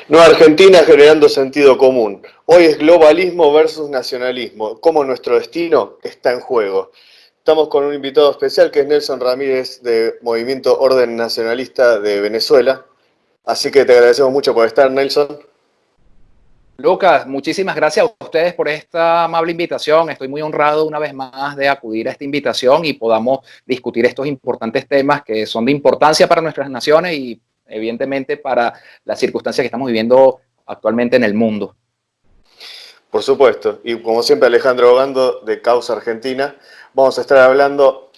Nueva Argentina generando sentido común. Hoy es globalismo versus nacionalismo. Cómo nuestro destino está en juego. Estamos con un invitado especial que es Nelson Ramírez de Movimiento Orden Nacionalista de Venezuela. Así que te agradecemos mucho por estar, Nelson. Lucas, muchísimas gracias a ustedes por esta amable invitación. Estoy muy honrado una vez más de acudir a esta invitación y podamos discutir estos importantes temas que son de importancia para nuestras naciones y evidentemente para las circunstancias que estamos viviendo actualmente en el mundo. Por supuesto. Y como siempre, Alejandro Ogando de Causa Argentina. Vamos a estar hablando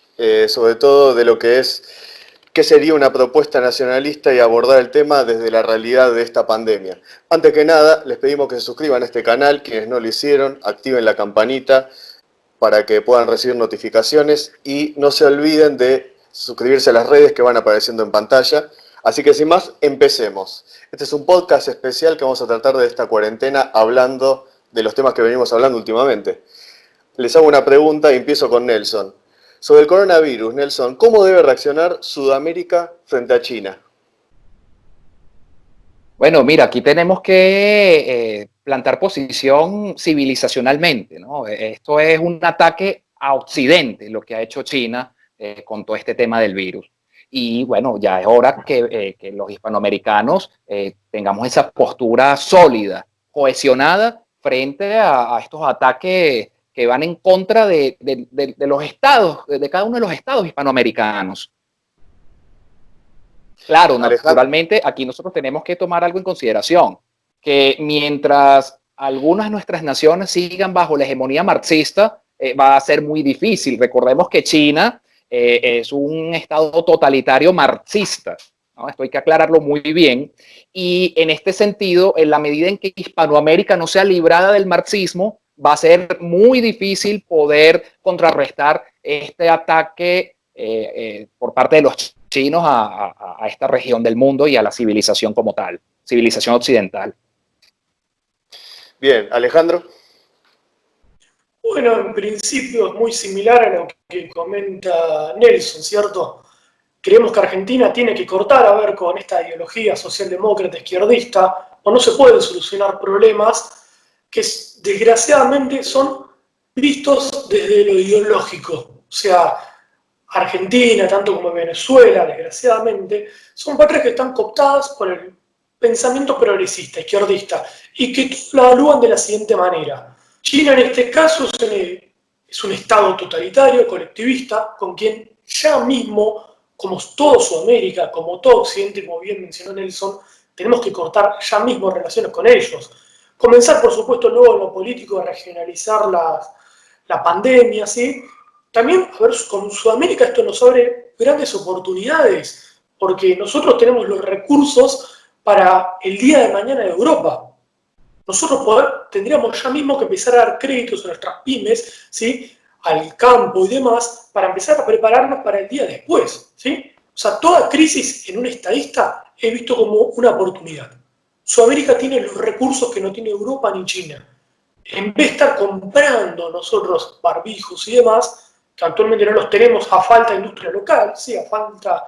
sobre todo de lo que es qué sería una propuesta nacionalista y abordar el tema desde la realidad de esta pandemia. Antes que nada, les pedimos que se suscriban a este canal, quienes no lo hicieron, activen la campanita para que puedan recibir notificaciones y no se olviden de suscribirse a las redes que van apareciendo en pantalla. Así que sin más, empecemos. Este es un podcast especial que vamos a tratar de esta cuarentena hablando de los temas que venimos hablando últimamente. Les hago una pregunta y empiezo con Nelson. Sobre el coronavirus, Nelson, ¿cómo debe reaccionar Sudamérica frente a China? Bueno, mira, aquí tenemos que plantar posición civilizacionalmente, ¿no? Esto es un ataque a Occidente, lo que ha hecho China con todo este tema del virus. Y bueno, ya es hora que los hispanoamericanos tengamos esa postura sólida, cohesionada frente a estos ataques que van en contra de los estados, de cada uno de los estados hispanoamericanos. Claro, Alejandro. naturalmente aquí nosotros tenemos que tomar algo en consideración, que mientras algunas de nuestras naciones sigan bajo la hegemonía marxista, va a ser muy difícil. Recordemos que China es un estado totalitario marxista, ¿no? Esto hay que aclararlo muy bien. Y en este sentido, en la medida en que Hispanoamérica no sea librada del marxismo, va a ser muy difícil poder contrarrestar este ataque por parte de los chinos a esta región del mundo y a la civilización como tal, civilización occidental. Bien, Alejandro. Bueno, en principio es muy similar a lo que comenta Nelson, ¿cierto? Creemos que Argentina tiene que cortar a ver con esta ideología socialdemócrata izquierdista, o no se pueden solucionar problemas que desgraciadamente son vistos desde lo ideológico. O sea, Argentina, tanto como Venezuela, desgraciadamente, son patrias que están cooptadas por el pensamiento progresista, izquierdista, y que lo evalúan de la siguiente manera. China en este caso es un estado totalitario, colectivista, con quien ya mismo, como todo Sudamérica, como todo Occidente, como bien mencionó Nelson, tenemos que cortar ya mismo relaciones con ellos. Comenzar, por supuesto, luego en lo político a regionalizar la pandemia, ¿sí? También, a ver, con Sudamérica esto nos abre grandes oportunidades, porque nosotros tenemos los recursos para el día de mañana de Europa. Nosotros tendríamos ya mismo que empezar a dar créditos a nuestras pymes, ¿sí? Al campo y demás, para empezar a prepararnos para el día después, ¿sí? O sea, toda crisis en un estadista he visto como una oportunidad. Sudamérica tiene los recursos que no tiene Europa ni China. En vez de estar comprando nosotros barbijos y demás, que actualmente no los tenemos a falta de industria local, ¿sí? A falta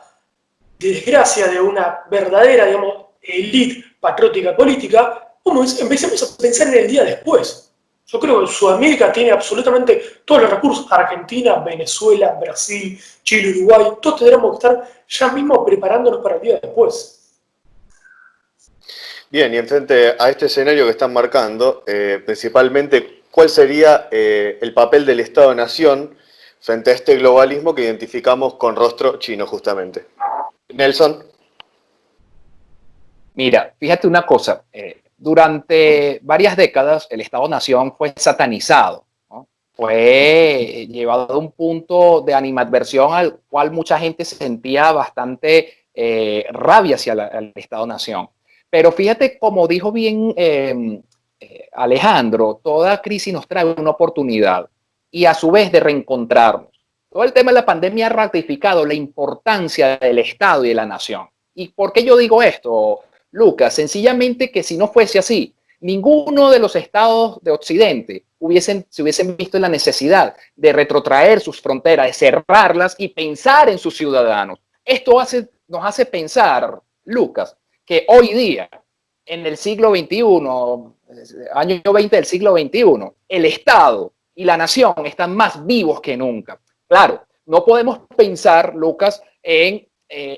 de desgracia de una verdadera, digamos, élite patriótica política, empecemos a pensar en el día después. Yo creo que Sudamérica tiene absolutamente todos los recursos. Argentina, Venezuela, Brasil, Chile, Uruguay, todos tendremos que estar ya mismo preparándonos para el día después. Bien, y enfrente a este escenario que están marcando, principalmente, ¿cuál sería el papel del Estado-Nación frente a este globalismo que identificamos con rostro chino justamente? Nelson. Mira, fíjate una cosa, durante varias décadas el Estado-Nación fue satanizado, ¿no? Fue llevado a un punto de animadversión al cual mucha gente sentía bastante rabia hacia el Estado-Nación. Pero fíjate, como dijo bien Alejandro, toda crisis nos trae una oportunidad y a su vez de reencontrarnos. Todo el tema de la pandemia ha ratificado la importancia del Estado y de la nación. ¿Y por qué yo digo esto, Lucas? Sencillamente que si no fuese así, ninguno de los estados de Occidente se hubiesen visto en la necesidad de retrotraer sus fronteras, de cerrarlas y pensar en sus ciudadanos. Esto nos hace pensar, Lucas, que hoy día en el siglo XXI, año 20 del siglo XXI, el Estado y la nación están más vivos que nunca. Claro, no podemos pensar, Lucas,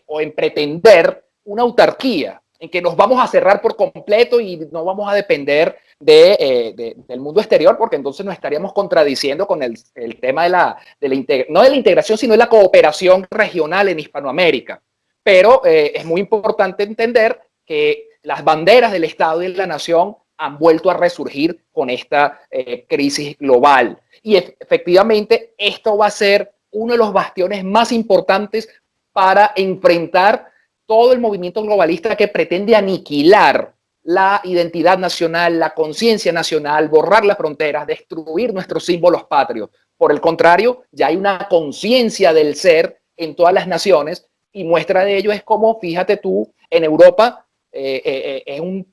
o en pretender una autarquía, en que nos vamos a cerrar por completo y no vamos a depender del mundo exterior, porque entonces nos estaríamos contradiciendo con el tema no de la integración, sino de la cooperación regional en Hispanoamérica. Pero es muy importante entender que las banderas del Estado y de la nación han vuelto a resurgir con esta crisis global. Y efectivamente esto va a ser uno de los bastiones más importantes para enfrentar todo el movimiento globalista que pretende aniquilar la identidad nacional, la conciencia nacional, borrar las fronteras, destruir nuestros símbolos patrios. Por el contrario, ya hay una conciencia del ser en todas las naciones, y muestra de ello es como, fíjate tú, en Europa es un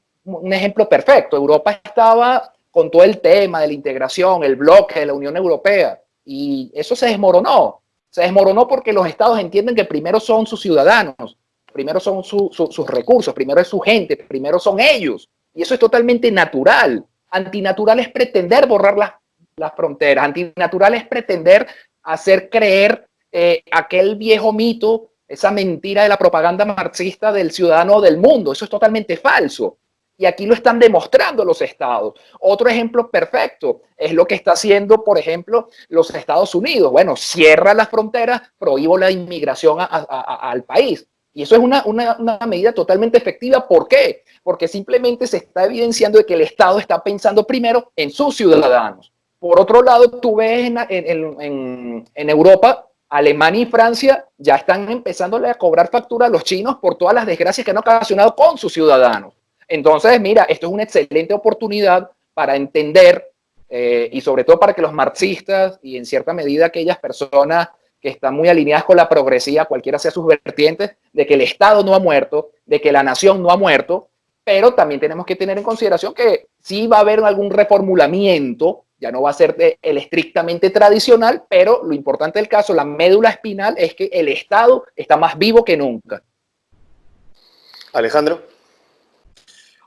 ejemplo perfecto. Europa estaba con todo el tema de la integración, el bloque de la Unión Europea, y eso se desmoronó. Se desmoronó porque los estados entienden que primero son sus ciudadanos, primero son sus recursos, primero es su gente, primero son ellos. Y eso es totalmente natural. Antinatural es pretender borrar las fronteras, antinatural es pretender hacer creer aquel viejo mito, esa mentira de la propaganda marxista del ciudadano del mundo. Eso es totalmente falso. Y aquí lo están demostrando los estados. Otro ejemplo perfecto es lo que está haciendo, por ejemplo, los Estados Unidos. Bueno, cierra las fronteras, prohíbo la inmigración al país. Y eso es una medida totalmente efectiva. ¿Por qué? Porque simplemente se está evidenciando de que el Estado está pensando primero en sus ciudadanos. Por otro lado, tú ves en Europa, Alemania y Francia ya están empezándole a cobrar factura a los chinos por todas las desgracias que han ocasionado con sus ciudadanos. Entonces, mira, esto es una excelente oportunidad para entender y sobre todo para que los marxistas y en cierta medida aquellas personas que están muy alineadas con la progresía, cualquiera sea sus vertientes, de que el Estado no ha muerto, de que la nación no ha muerto, pero también tenemos que tener en consideración que sí va a haber algún reformulamiento, ya no va a ser el estrictamente tradicional, pero lo importante del caso, la médula espinal, es que el Estado está más vivo que nunca. Alejandro.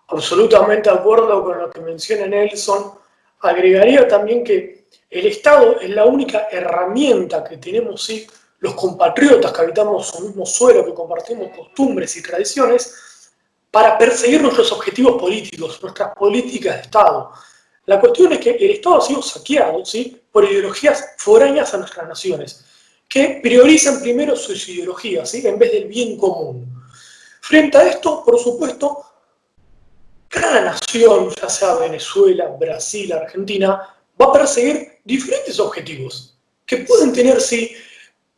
Absolutamente de acuerdo con lo que menciona Nelson. Agregaría también que el Estado es la única herramienta que tenemos, ¿sí?, los compatriotas que habitamos un mismo suelo, que compartimos costumbres y tradiciones, para perseguir nuestros objetivos políticos, nuestras políticas de Estado. La cuestión es que el Estado ha sido saqueado, ¿sí?, por ideologías foráneas a nuestras naciones, que priorizan primero sus ideologías, ¿sí?, en vez del bien común. Frente a esto, por supuesto, cada nación, ya sea Venezuela, Brasil, Argentina, va a perseguir diferentes objetivos que pueden tener, sí,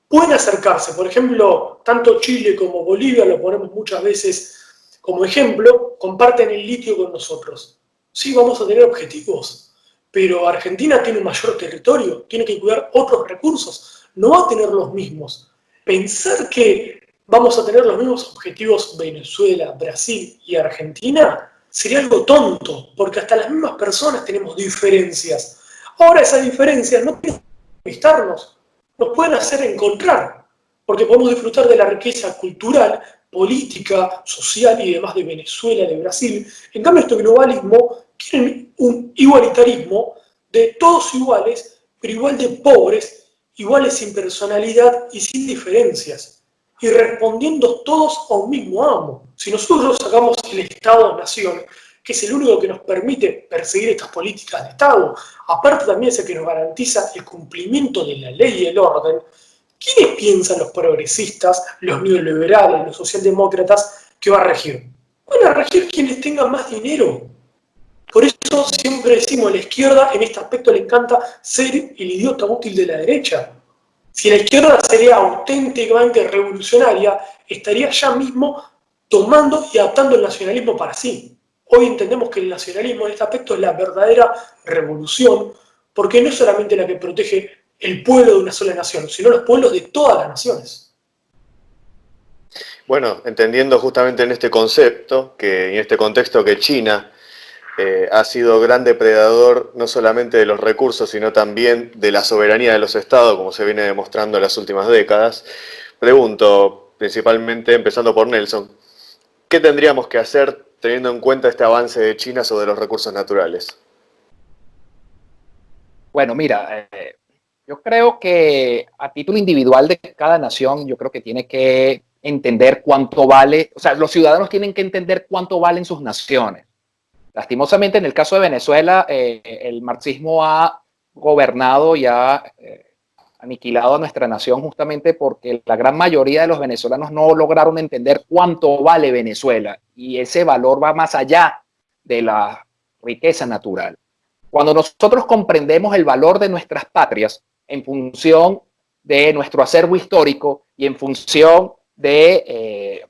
pueden acercarse. Por ejemplo, tanto Chile como Bolivia, lo ponemos muchas veces como ejemplo, comparten el litio con nosotros. Sí, vamos a tener objetivos, pero Argentina tiene un mayor territorio, tiene que cuidar otros recursos, no va a tener los mismos. Pensar que vamos a tener los mismos objetivos Venezuela, Brasil y Argentina sería algo tonto, porque hasta las mismas personas tenemos diferencias. Ahora esas diferencias no tienen que enemistarnos, nos pueden hacer encontrar, porque podemos disfrutar de la riqueza cultural, política, social y demás de Venezuela, de Brasil. En cambio, este globalismo quiere un igualitarismo de todos iguales, pero igual de pobres, iguales sin personalidad y sin diferencias, y respondiendo todos a un mismo amo. Si nosotros sacamos el Estado-Nación, que es el único que nos permite perseguir estas políticas de Estado, aparte también es el que nos garantiza el cumplimiento de la ley y el orden, ¿quiénes piensan los progresistas, los neoliberales, los socialdemócratas que va a regir? Van a regir quienes tengan más dinero. Por eso siempre decimos, a la izquierda en este aspecto le encanta ser el idiota útil de la derecha. Si la izquierda sería auténticamente revolucionaria, estaría ya mismo tomando y adaptando el nacionalismo para sí. Hoy entendemos que el nacionalismo en este aspecto es la verdadera revolución, porque no es solamente la que protege el pueblo de una sola nación, sino los pueblos de todas las naciones. Bueno, entendiendo justamente en este concepto, en este contexto que China ha sido gran depredador no solamente de los recursos, sino también de la soberanía de los estados, como se viene demostrando en las últimas décadas, pregunto, principalmente empezando por Nelson, ¿qué tendríamos que hacer teniendo en cuenta este avance de China sobre los recursos naturales? Bueno, mira, yo creo que a título individual de cada nación, yo creo que tiene que entender cuánto vale, o sea, los ciudadanos tienen que entender cuánto valen sus naciones. Lastimosamente, en el caso de Venezuela, el marxismo ha gobernado y ha aniquilado a nuestra nación justamente porque la gran mayoría de los venezolanos no lograron entender cuánto vale Venezuela y ese valor va más allá de la riqueza natural. Cuando nosotros comprendemos el valor de nuestras patrias en función de nuestro acervo histórico y en función del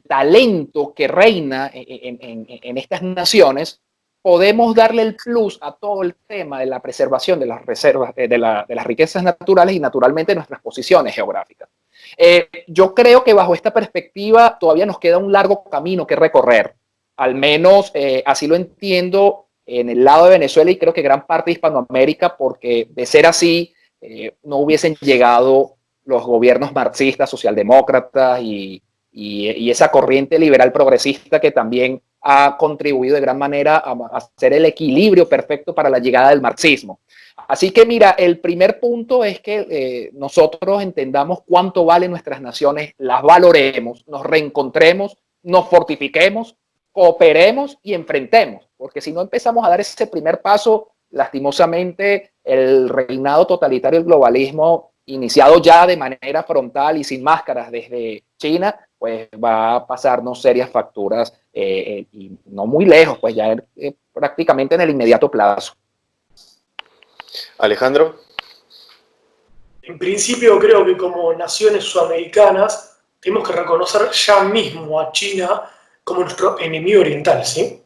talento que reina en estas naciones, podemos darle el plus a todo el tema de la preservación de las reservas, de las riquezas naturales y naturalmente nuestras posiciones geográficas. Yo creo que bajo esta perspectiva todavía nos queda un largo camino que recorrer, al menos así lo entiendo en el lado de Venezuela y creo que gran parte de Hispanoamérica, porque de ser así no hubiesen llegado los gobiernos marxistas, socialdemócratas y esa corriente liberal progresista que también ha contribuido de gran manera a hacer el equilibrio perfecto para la llegada del marxismo. Así que mira, el primer punto es que nosotros entendamos cuánto valen nuestras naciones, las valoremos, nos reencontremos, nos fortifiquemos, cooperemos y enfrentemos, porque si no empezamos a dar ese primer paso, lastimosamente el reinado totalitario del globalismo, iniciado ya de manera frontal y sin máscaras desde China, pues va a pasarnos serias facturas y no muy lejos, pues ya prácticamente en el inmediato plazo. Alejandro. En principio creo que como naciones sudamericanas tenemos que reconocer ya mismo a China como nuestro enemigo oriental, ¿sí?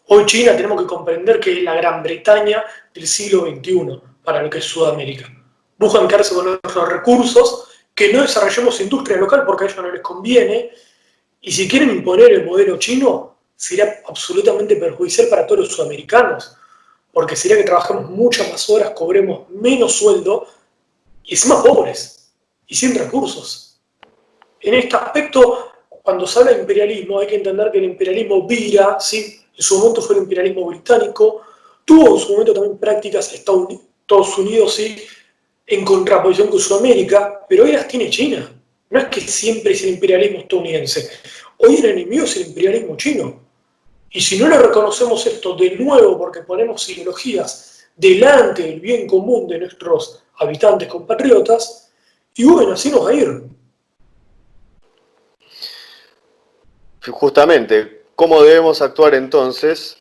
Hoy China tenemos que comprender que es la Gran Bretaña del siglo XXI para lo que es Sudamérica. Buscan quedarse con nuestros recursos, que no desarrollemos industria local porque a ellos no les conviene, y si quieren imponer el modelo chino, sería absolutamente perjudicial para todos los sudamericanos, porque sería que trabajemos muchas más horas, cobremos menos sueldo y encima pobres y sin recursos. En este aspecto, cuando se habla de imperialismo, hay que entender que el imperialismo vira, ¿sí? En su momento fue el imperialismo británico, tuvo en su momento también prácticas Estados Unidos, ¿sí? En contraposición con Sudamérica, pero hoy las tiene China. No es que siempre es el imperialismo estadounidense. Hoy el enemigo es el imperialismo chino. Y si no le reconocemos esto de nuevo porque ponemos ideologías delante del bien común de nuestros habitantes compatriotas, y bueno, así nos va a ir. Justamente, ¿cómo debemos actuar entonces?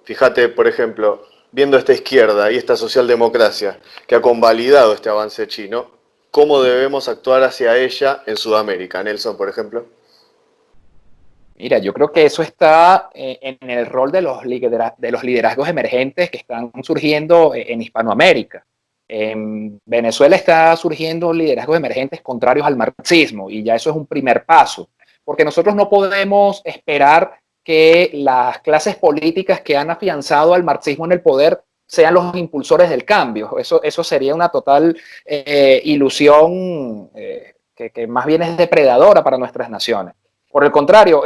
Fíjate, por ejemplo, viendo esta izquierda y esta socialdemocracia que ha convalidado este avance chino, ¿cómo debemos actuar hacia ella en Sudamérica? Nelson, por ejemplo. Mira, yo creo que eso está en el rol de los liderazgos emergentes que están surgiendo en Hispanoamérica. En Venezuela está surgiendo liderazgos emergentes contrarios al marxismo y ya eso es un primer paso, porque nosotros no podemos esperar que las clases políticas que han afianzado al marxismo en el poder sean los impulsores del cambio. Eso sería una total ilusión que más bien es depredadora para nuestras naciones. Por el contrario,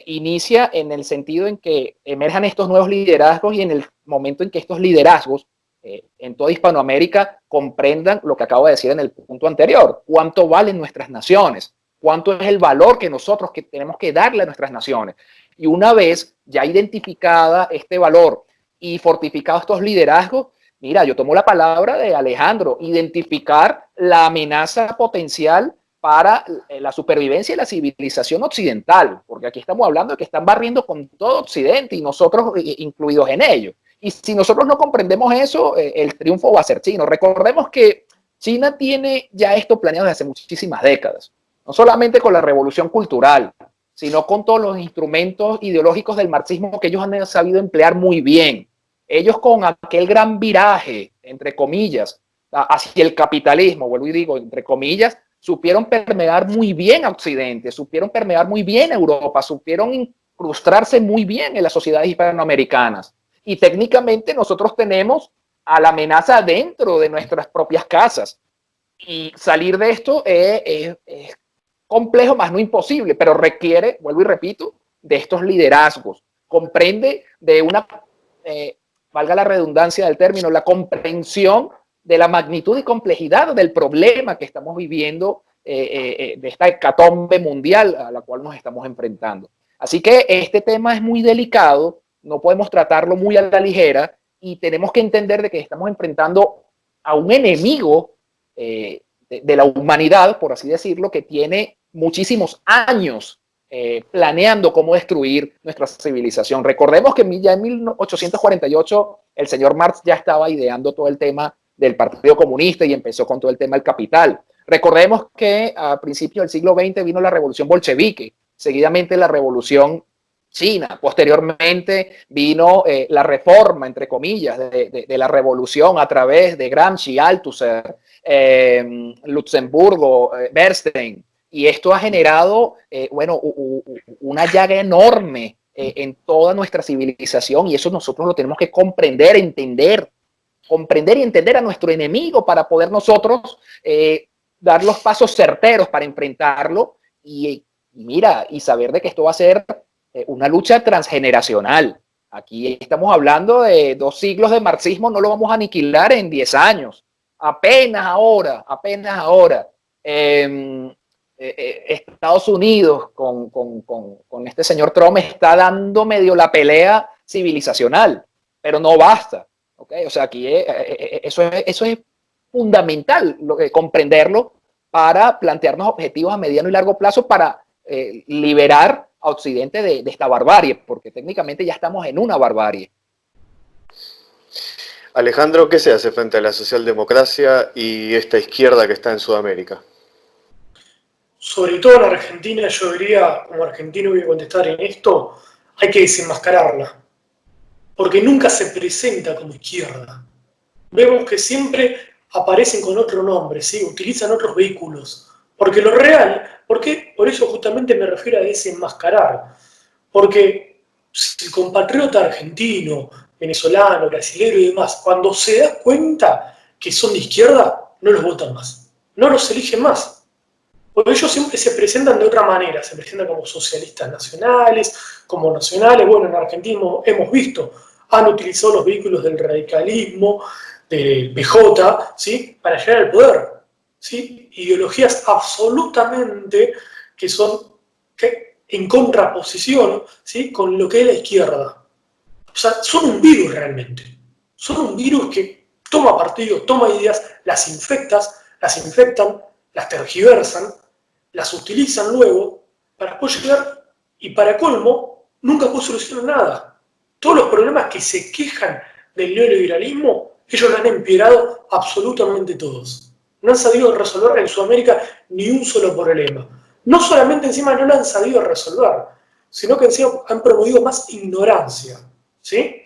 inicia en el sentido en que emerjan estos nuevos liderazgos y en el momento en que estos liderazgos en toda Hispanoamérica comprendan lo que acabo de decir en el punto anterior, cuánto valen nuestras naciones, cuánto es el valor que nosotros que tenemos que darle a nuestras naciones. Y una vez ya identificada este valor y fortificados estos liderazgos, mira, yo tomo la palabra de Alejandro, identificar la amenaza potencial para la supervivencia y la civilización occidental, porque aquí estamos hablando de que están barriendo con todo Occidente y nosotros incluidos en ello. Y si nosotros no comprendemos eso, el triunfo va a ser chino. Recordemos que China tiene ya esto planeado desde hace muchísimas décadas, no solamente con la revolución cultural, sino con todos los instrumentos ideológicos del marxismo que ellos han sabido emplear muy bien. Ellos con aquel gran viraje, entre comillas, hacia el capitalismo, vuelvo y digo, entre comillas, supieron permear muy bien a Occidente, supieron permear muy bien a Europa, supieron incrustarse muy bien en las sociedades hispanoamericanas. Y técnicamente nosotros tenemos a la amenaza dentro de nuestras propias casas. Y salir de esto es complejo, más no imposible, pero requiere, vuelvo y repito, de estos liderazgos, comprende de una, valga la redundancia del término, la comprensión de la magnitud y complejidad del problema que estamos viviendo, de esta hecatombe mundial a la cual nos estamos enfrentando. Así que este tema es muy delicado, no podemos tratarlo muy a la ligera y tenemos que entender de que estamos enfrentando a un enemigo de la humanidad, por así decirlo, que tiene muchísimos años planeando cómo destruir nuestra civilización. Recordemos que ya en 1848 el señor Marx ya estaba ideando todo el tema del Partido Comunista y empezó con todo el tema del capital. Recordemos que a principios del siglo XX vino la revolución bolchevique, seguidamente la revolución China, posteriormente vino la reforma, entre comillas, de la revolución a través de Gramsci, Althusser, Luxemburgo, Bernstein, y esto ha generado, bueno, una llaga enorme en toda nuestra civilización, y eso nosotros lo tenemos que comprender y entender a nuestro enemigo para poder nosotros dar los pasos certeros para enfrentarlo y mira, y saber de que esto va a ser una lucha transgeneracional. Aquí estamos hablando de 2 siglos de marxismo, no lo vamos a aniquilar en 10 años. Apenas ahora. Estados Unidos con este señor Trump está dando medio la pelea civilizacional, pero no basta. ¿Okay? O sea, aquí eso es fundamental comprenderlo para plantearnos objetivos a mediano y largo plazo para liberar a Occidente de esta barbarie, porque técnicamente ya estamos en una barbarie. Alejandro, ¿qué se hace frente a la socialdemocracia y esta izquierda que está en Sudamérica? Sobre todo en Argentina, yo diría, como argentino voy a contestar en esto, hay que desenmascararla, porque nunca se presenta como izquierda. Vemos que siempre aparecen con otro nombre, ¿sí? Utilizan otros vehículos, porque lo real, por eso justamente me refiero a desenmascarar, porque si el compatriota argentino, venezolano, brasilero y demás, cuando se da cuenta que son de izquierda, no los votan más, no los eligen más. Porque ellos siempre se presentan de otra manera, se presentan como socialistas nacionales, como nacionales. Bueno, en Argentina hemos visto, han utilizado los vehículos del radicalismo, del PJ, ¿sí? Para llegar al poder, ¿sí? Ideologías absolutamente que son en contraposición, ¿sí? Con lo que es la izquierda. O sea, son un virus realmente. Son un virus que toma partido, toma ideas, las infectan, las tergiversan, las utilizan luego para después llegar, y para colmo, nunca solucionan nada. Todos los problemas que se quejan del neoliberalismo, ellos lo han empeorado absolutamente todos. No han sabido resolver en Sudamérica ni un solo problema. No solamente encima no lo han sabido resolver, sino que encima han promovido más ignorancia, ¿sí?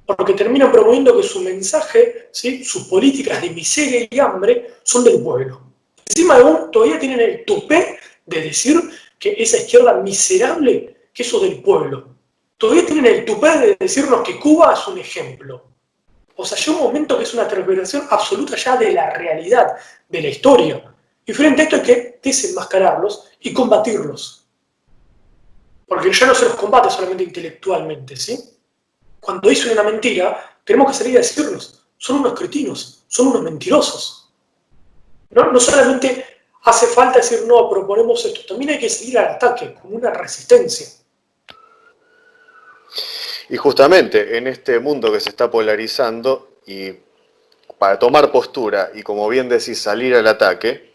Porque terminan promoviendo que su mensaje, ¿sí? Sus políticas de miseria y hambre son del pueblo. Encima aún todavía tienen el tupé de decir que esa izquierda miserable, que eso es del pueblo. Todavía tienen el tupé de decirnos que Cuba es un ejemplo. O sea, llega un momento que es una transgresión absoluta ya de la realidad, de la historia. Y frente a esto hay que desenmascararlos y combatirlos. Porque ya no se los combate solamente intelectualmente, ¿sí? Cuando dicen una mentira, tenemos que salir a decirlos. Son unos cretinos, son unos mentirosos. No solamente hace falta decir, no, proponemos esto, también hay que seguir al ataque, como una resistencia. Y justamente en este mundo que se está polarizando, y para tomar postura, y como bien decís, salir al ataque,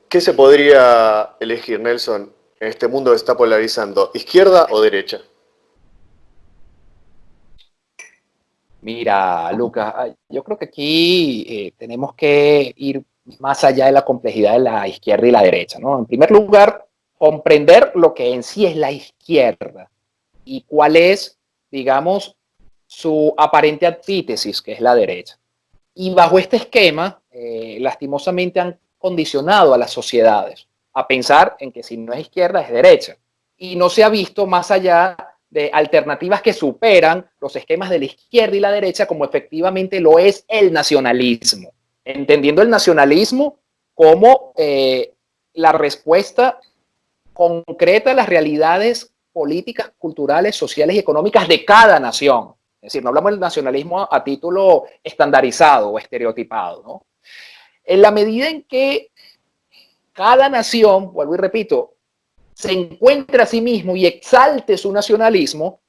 ¿qué se podría elegir, Nelson, en este mundo que se está polarizando? ¿Izquierda o derecha? Mira, Lucas, yo creo que aquí tenemos que ir más allá de la complejidad de la izquierda y la derecha, ¿no? En primer lugar, comprender lo que en sí es la izquierda y cuál es, digamos, su aparente antítesis, que es la derecha. Y bajo este esquema, lastimosamente han condicionado a las sociedades a pensar en que si no es izquierda es derecha. Y no se ha visto más allá de alternativas que superan los esquemas de la izquierda y la derecha, como efectivamente lo es el nacionalismo. Entendiendo el nacionalismo como la respuesta concreta las realidades políticas, culturales, sociales y económicas de cada nación. Es decir, no hablamos del nacionalismo a título estandarizado o estereotipado, ¿no? En la medida en que cada nación, vuelvo y repito, se encuentre a sí mismo y exalte su nacionalismo,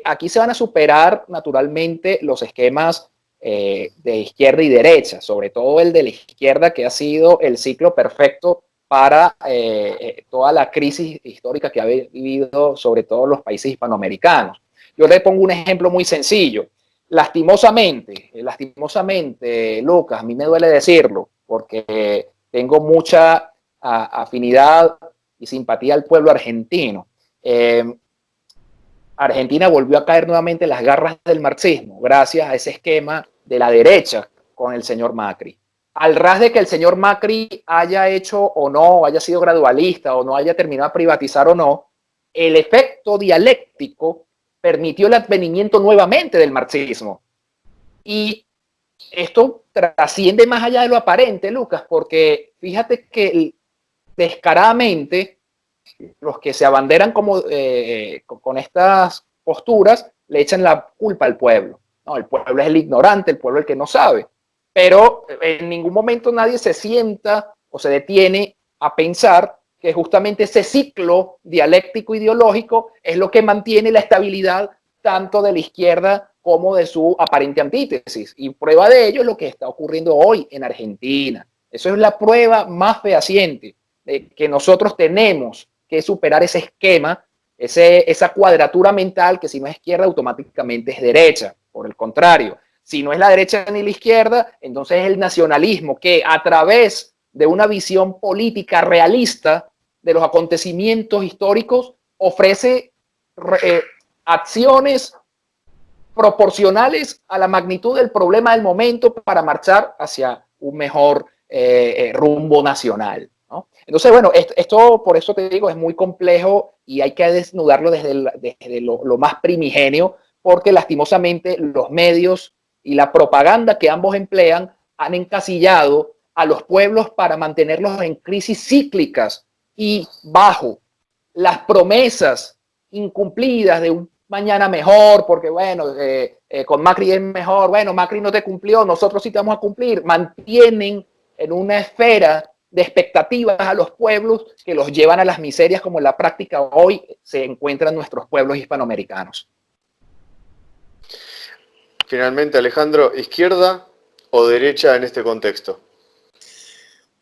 aquí se van a superar naturalmente los esquemas de izquierda y derecha, sobre todo el de la izquierda, que ha sido el ciclo perfecto para toda la crisis histórica que ha vivido sobre todo los países hispanoamericanos. Yo le pongo un ejemplo muy sencillo. Lastimosamente, Lucas, a mí me duele decirlo, porque tengo mucha afinidad y simpatía al pueblo argentino. Argentina volvió a caer nuevamente en las garras del marxismo, gracias a ese esquema de la derecha con el señor Macri. Al ras de que el señor Macri haya hecho o no, haya sido gradualista o no haya terminado de privatizar o no, el efecto dialéctico permitió el advenimiento nuevamente del marxismo. Y esto trasciende más allá de lo aparente, Lucas, porque fíjate que descaradamente los que se abanderan como, con estas posturas le echan la culpa al pueblo. No, el pueblo es el ignorante, el pueblo es el que no sabe. Pero en ningún momento nadie se sienta o se detiene a pensar que justamente ese ciclo dialéctico ideológico es lo que mantiene la estabilidad tanto de la izquierda como de su aparente antítesis. Y prueba de ello es lo que está ocurriendo hoy en Argentina. Eso es la prueba más fehaciente de que nosotros tenemos que superar ese esquema, esa cuadratura mental que si no es izquierda automáticamente es derecha. Por el contrario, si no es la derecha ni la izquierda, entonces es el nacionalismo que a través de una visión política realista de los acontecimientos históricos ofrece acciones proporcionales a la magnitud del problema del momento para marchar hacia un mejor rumbo nacional, ¿no? Entonces, bueno, esto por eso te digo, es muy complejo y hay que desnudarlo desde lo más primigenio, porque lastimosamente los medios y la propaganda que ambos emplean han encasillado a los pueblos para mantenerlos en crisis cíclicas y bajo las promesas incumplidas de un mañana mejor, porque bueno, con Macri es mejor, bueno, Macri no te cumplió, nosotros sí te vamos a cumplir. Mantienen en una esfera de expectativas a los pueblos que los llevan a las miserias como en la práctica hoy se encuentran nuestros pueblos hispanoamericanos. Finalmente, Alejandro, ¿izquierda o derecha en este contexto?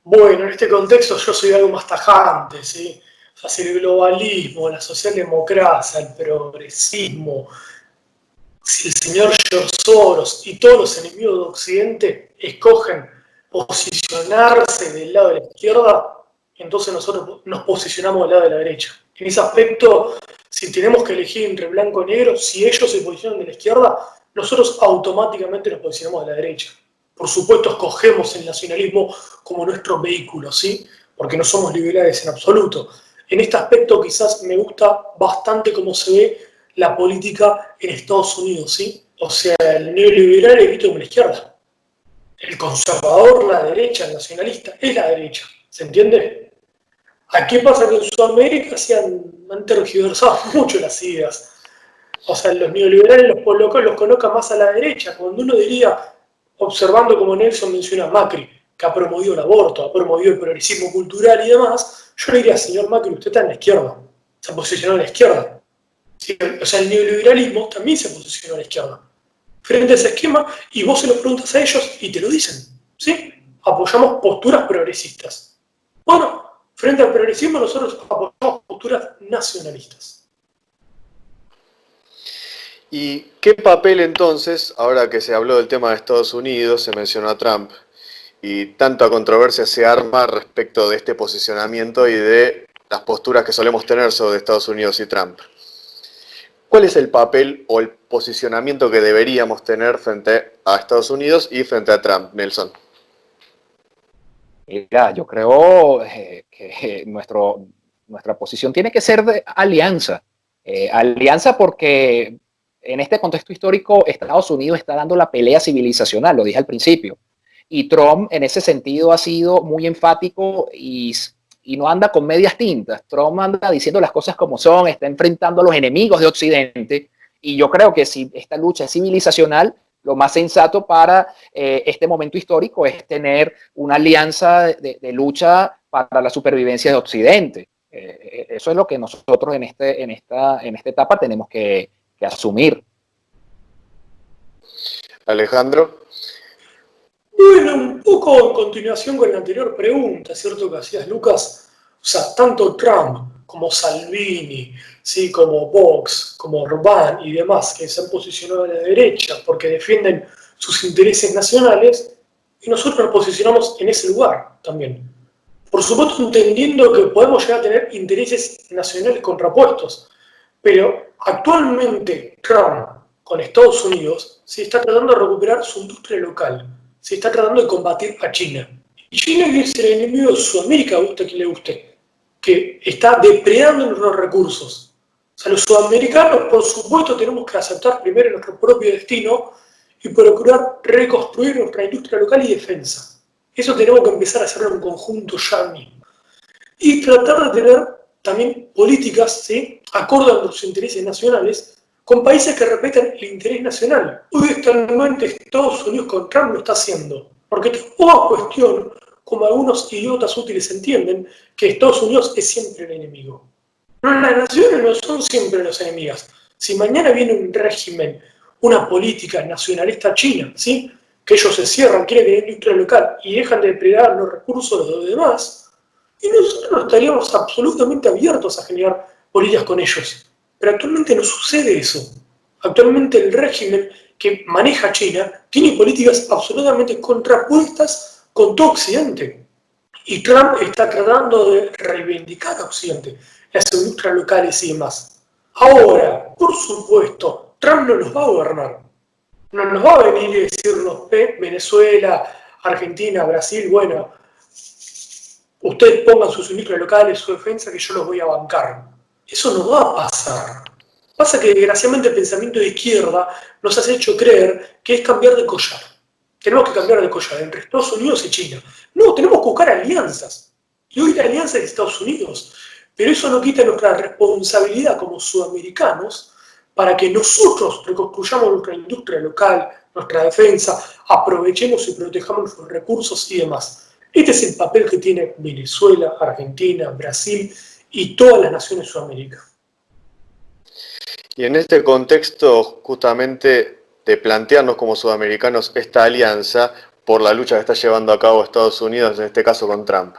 Bueno, en este contexto yo soy algo más tajante, ¿sí? O sea, si el globalismo, la socialdemocracia, el progresismo, si el señor George Soros y todos los enemigos de Occidente escogen posicionarse del lado de la izquierda, entonces nosotros nos posicionamos del lado de la derecha. En ese aspecto, si tenemos que elegir entre blanco y negro, si ellos se posicionan de la izquierda, nosotros automáticamente nos posicionamos de la derecha. Por supuesto, escogemos el nacionalismo como nuestro vehículo, ¿sí? Porque no somos liberales en absoluto. En este aspecto quizás me gusta bastante cómo se ve la política en Estados Unidos, ¿sí? O sea, el neoliberal es visto como la izquierda. El conservador, la derecha, el nacionalista, es la derecha. ¿Se entiende? Aquí pasa que en Sudamérica han tergiversado mucho las ideas. O sea, los neoliberales los colocan más a la derecha, cuando uno diría, observando como Nelson menciona a Macri, que ha promovido el aborto, ha promovido el progresismo cultural y demás, yo le diría, señor Macri, usted está en la izquierda, se posicionó en la izquierda. ¿Sí? O sea, el neoliberalismo también se posicionó a la izquierda. Frente a ese esquema, y vos se lo preguntas a ellos y te lo dicen, ¿sí? Apoyamos posturas progresistas. Bueno, frente al progresismo nosotros apoyamos posturas nacionalistas. ¿Y qué papel entonces, ahora que se habló del tema de Estados Unidos, se mencionó a Trump, y tanta controversia se arma respecto de este posicionamiento y de las posturas que solemos tener sobre Estados Unidos y Trump? ¿Cuál es el papel o el posicionamiento que deberíamos tener frente a Estados Unidos y frente a Trump, Nelson? Mira, yo creo que nuestra posición tiene que ser de alianza. Alianza porque en este contexto histórico Estados Unidos está dando la pelea civilizacional, lo dije al principio. Y Trump en ese sentido ha sido muy enfático y y no anda con medias tintas. Trump anda diciendo las cosas como son, está enfrentando a los enemigos de Occidente, y yo creo que si esta lucha es civilizacional, lo más sensato para este momento histórico es tener una alianza de lucha para la supervivencia de Occidente. Eso es lo que nosotros en esta etapa tenemos que asumir. Alejandro. Bueno, un poco en continuación con la anterior pregunta, ¿cierto? Que hacías, Lucas. O sea, tanto Trump como Salvini, ¿sí? Como Vox, como Orbán y demás, que se han posicionado a la derecha porque defienden sus intereses nacionales, y nosotros nos posicionamos en ese lugar también. Por supuesto, entendiendo que podemos llegar a tener intereses nacionales contrapuestos, pero actualmente Trump con Estados Unidos se está tratando de recuperar su industria local, se está tratando de combatir a China. Y China, que es el enemigo de Sudamérica, guste a quien le guste, que está depredando nuestros recursos. O sea, los sudamericanos, por supuesto, tenemos que aceptar primero nuestro propio destino y procurar reconstruir nuestra industria local y defensa. Eso tenemos que empezar a hacerlo en conjunto ya mismo. Y tratar de tener también políticas, ¿sí?, acorde a nuestros intereses nacionales, con países que respetan el interés nacional. Hoy actualmente Estados Unidos con Trump lo está haciendo, porque tampoco cuestión, como algunos idiotas útiles entienden, que Estados Unidos es siempre el enemigo. No, las naciones no son siempre las enemigas. Si mañana viene un régimen, una política nacionalista china, ¿sí?, que ellos se cierran, quieren tener industria local y dejan de depredar los recursos de los demás, y nosotros estaríamos absolutamente abiertos a generar políticas con ellos. Pero actualmente no sucede eso. Actualmente el régimen que maneja China tiene políticas absolutamente contrapuestas con todo Occidente. Y Trump está tratando de reivindicar a Occidente, las industrias locales y demás. Ahora, por supuesto, Trump no nos va a gobernar. No nos va a venir y decirnos, Venezuela, Argentina, Brasil, bueno, ustedes pongan sus industrias locales, su defensa, que yo los voy a bancar. Eso no va a pasar. Pasa que desgraciadamente el pensamiento de izquierda nos ha hecho creer que es cambiar de collar. Tenemos que cambiar de collar entre Estados Unidos y China. No, tenemos que buscar alianzas. Y hoy la alianza es de Estados Unidos. Pero eso no quita nuestra responsabilidad como sudamericanos para que nosotros reconstruyamos nuestra industria local, nuestra defensa, aprovechemos y protejamos nuestros recursos y demás. Este es el papel que tiene Venezuela, Argentina, Brasil y todas las naciones de Sudamérica. Y en este contexto, justamente, de plantearnos como sudamericanos esta alianza por la lucha que está llevando a cabo Estados Unidos, en este caso con Trump,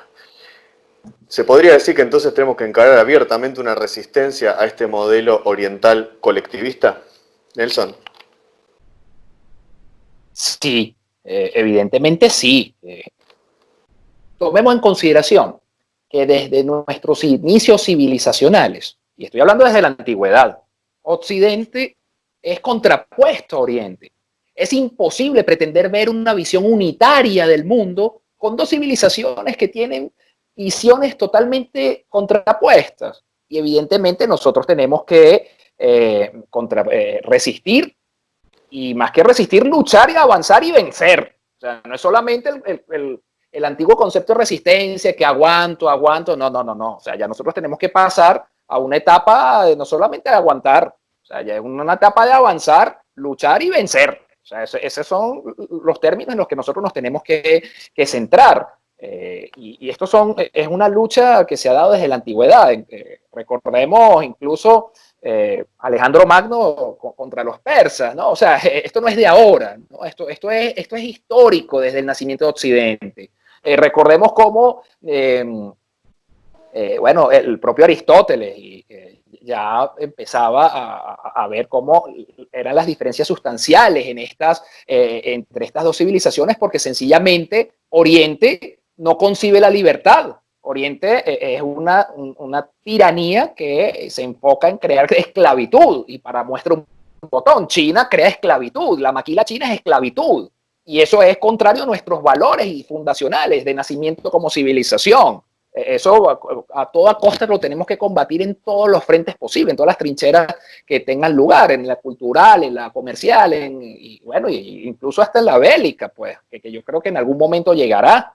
¿se podría decir que entonces tenemos que encarar abiertamente una resistencia a este modelo oriental colectivista? Nelson. Sí, evidentemente sí. Tomemos en consideración que desde nuestros inicios civilizacionales, y estoy hablando desde la antigüedad, Occidente es contrapuesto a Oriente. Es imposible pretender ver una visión unitaria del mundo con dos civilizaciones que tienen visiones totalmente contrapuestas. Y evidentemente nosotros tenemos que resistir, y más que resistir, luchar y avanzar y vencer. O sea, no es solamente el antiguo concepto de resistencia, que aguanto, no. O sea, ya nosotros tenemos que pasar a una etapa de no solamente de aguantar, o sea, ya es una etapa de avanzar, luchar y vencer. O sea, esos son los términos en los que nosotros nos tenemos que centrar. Y esto es una lucha que se ha dado desde la antigüedad. Recordemos incluso Alejandro Magno contra los persas, ¿no? O sea, esto no es de ahora, ¿no? Esto es histórico desde el nacimiento de Occidente. Recordemos cómo, bueno, el propio Aristóteles ya empezaba a ver cómo eran las diferencias sustanciales entre estas dos civilizaciones, porque sencillamente Oriente no concibe la libertad. Oriente es una tiranía que se enfoca en crear esclavitud, y para muestra un botón, China crea esclavitud, la maquila china es esclavitud, y eso es contrario a nuestros valores y fundacionales de nacimiento como civilización. Eso a toda costa lo tenemos que combatir en todos los frentes posibles, en todas las trincheras que tengan lugar, en la cultural, en la comercial, y bueno, incluso hasta en la bélica, pues, que yo creo que en algún momento llegará.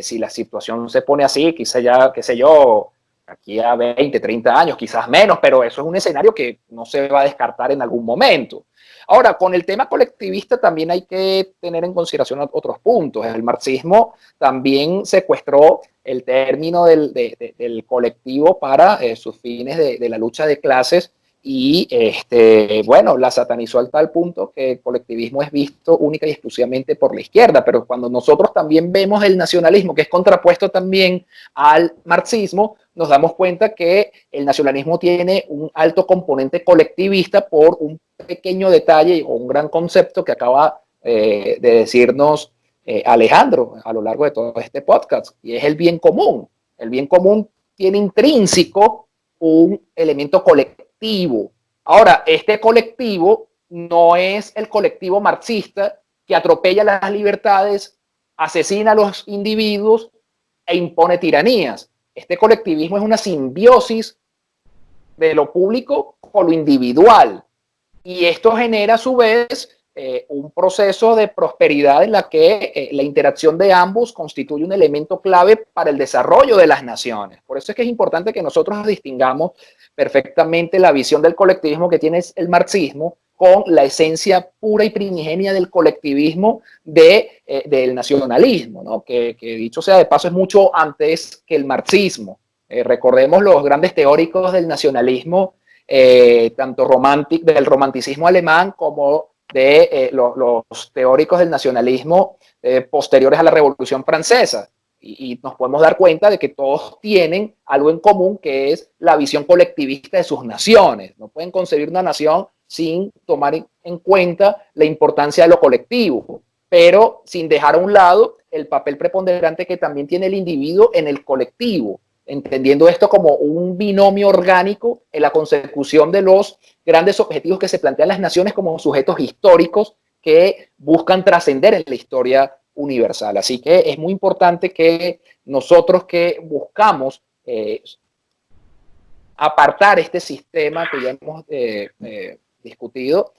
Si la situación se pone así, quizá ya, qué sé yo, aquí a 20, 30 años, quizás menos, pero eso es un escenario que no se va a descartar en algún momento. Ahora, con el tema colectivista también hay que tener en consideración otros puntos. El marxismo también secuestró el término del colectivo para sus fines de la lucha de clases y bueno, la satanizó al tal punto que el colectivismo es visto única y exclusivamente por la izquierda, pero cuando nosotros también vemos el nacionalismo, que es contrapuesto también al marxismo, nos damos cuenta que el nacionalismo tiene un alto componente colectivista por un pequeño detalle o un gran concepto que acaba de decirnos Alejandro a lo largo de todo este podcast, y es el bien común. El bien común tiene intrínseco un elemento colectivo. Ahora, este colectivo no es el colectivo marxista que atropella las libertades, asesina a los individuos e impone tiranías. Este colectivismo es una simbiosis de lo público con lo individual. Y esto genera a su vez un proceso de prosperidad en la que la interacción de ambos constituye un elemento clave para el desarrollo de las naciones. Por eso es que es importante que nosotros distingamos perfectamente la visión del colectivismo que tiene el marxismo con la esencia pura y primigenia del colectivismo del nacionalismo, ¿no? Que dicho sea de paso es mucho antes que el marxismo. Recordemos los grandes teóricos del nacionalismo, tanto del romanticismo alemán como de los teóricos del nacionalismo posteriores a la Revolución Francesa. Y nos podemos dar cuenta de que todos tienen algo en común, que es la visión colectivista de sus naciones. No pueden concebir una nación sin tomar en cuenta la importancia de lo colectivo, pero sin dejar a un lado el papel preponderante que también tiene el individuo en el colectivo, entendiendo esto como un binomio orgánico en la consecución de los grandes objetivos que se plantean las naciones como sujetos históricos que buscan trascender en la historia universal. Así que es muy importante que nosotros que buscamos apartar este sistema que ya hemos discutido,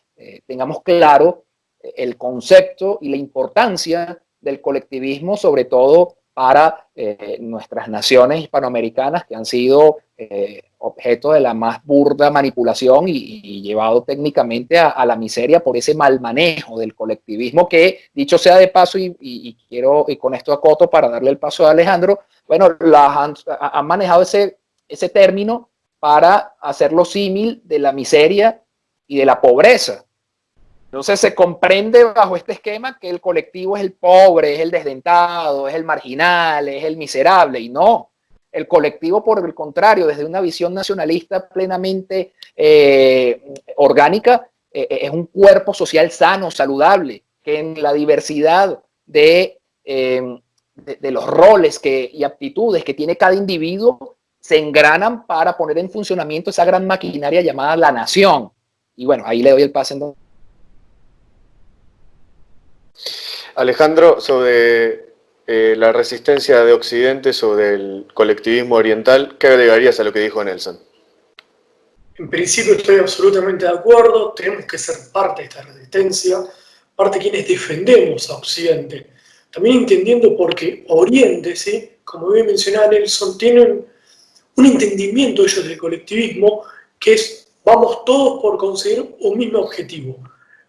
tengamos claro el concepto y la importancia del colectivismo, sobre todo para nuestras naciones hispanoamericanas que han sido objeto de la más burda manipulación y llevado técnicamente a la miseria por ese mal manejo del colectivismo que, dicho sea de paso, y quiero, y con esto acoto para darle el paso a Alejandro, bueno, han manejado ese término para hacerlo símil de la miseria y de la pobreza. Entonces se comprende bajo este esquema que el colectivo es el pobre, es el desdentado, es el marginal, es el miserable, y no. El colectivo, por el contrario, desde una visión nacionalista plenamente orgánica, es un cuerpo social sano, saludable, que en la diversidad de los roles y aptitudes que tiene cada individuo se engranan para poner en funcionamiento esa gran maquinaria llamada la nación. Y bueno, ahí le doy el pase entonces. Alejandro, sobre la resistencia de Occidente, sobre el colectivismo oriental, ¿qué agregarías a lo que dijo Nelson? En principio estoy absolutamente de acuerdo, tenemos que ser parte de esta resistencia, parte de quienes defendemos a Occidente. También entendiendo porque Oriente, ¿sí?, como bien mencionaba Nelson, tienen un entendimiento ellos del colectivismo que es vamos todos por conseguir un mismo objetivo.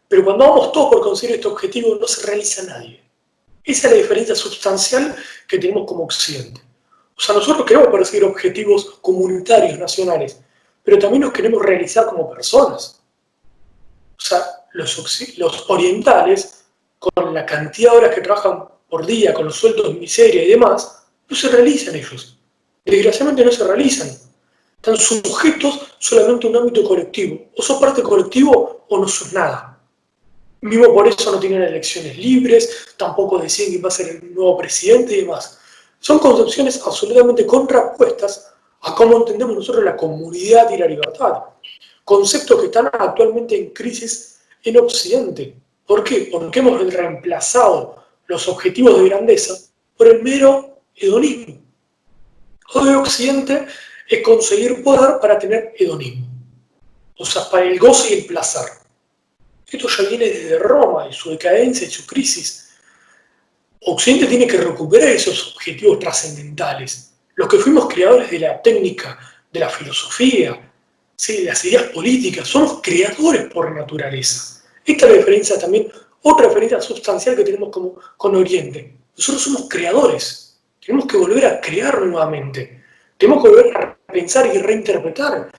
Pero cuando vamos todos por conseguir este objetivo no se realiza nadie. Esa es la diferencia sustancial que tenemos como Occidente. O sea, nosotros queremos perseguir objetivos comunitarios, nacionales, pero también nos queremos realizar como personas. O sea, los orientales, con la cantidad de horas que trabajan por día, con los sueldos de miseria y demás, no se realizan ellos. Desgraciadamente no se realizan. Están sujetos solamente a un ámbito colectivo. O sos parte colectivo o no sos nada. Mismo por eso no tienen elecciones libres, tampoco deciden quién va a ser el nuevo presidente y demás. Son concepciones absolutamente contrapuestas a cómo entendemos nosotros la comunidad y la libertad. Conceptos que están actualmente en crisis en Occidente. ¿Por qué? Porque hemos reemplazado los objetivos de grandeza por el mero hedonismo. Hoy Occidente es conseguir poder para tener hedonismo. O sea, para el goce y el placer. Esto ya viene desde Roma y su decadencia y su crisis. Occidente tiene que recuperar esos objetivos trascendentales, los que fuimos creadores de la técnica, de la filosofía, ¿sí? De las ideas políticas, somos creadores por naturaleza. Esta es la diferencia también, otra diferencia sustancial que tenemos con Oriente. Nosotros somos creadores, tenemos que volver a crear nuevamente, tenemos que volver a pensar y reinterpretar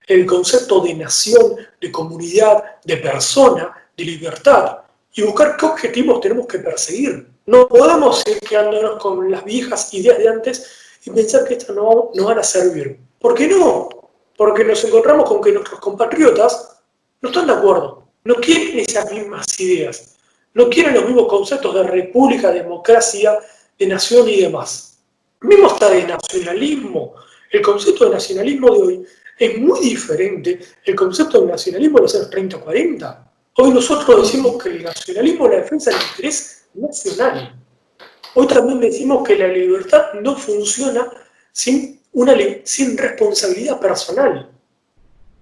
el concepto de nación, de comunidad, de persona, de libertad, y buscar qué objetivos tenemos que perseguir. No podemos seguir quedándonos con las viejas ideas de antes y pensar que estas no van a servir. ¿Por qué no? Porque nos encontramos con que nuestros compatriotas no están de acuerdo, no quieren esas mismas ideas, no quieren los mismos conceptos de república, democracia, de nación y demás. Mismo está de nacionalismo. El concepto de nacionalismo de hoy es muy diferente del concepto de nacionalismo de los años 30 o 40. Hoy nosotros decimos que el nacionalismo es la defensa del interés nacional. Hoy también decimos que la libertad no funciona sin responsabilidad personal.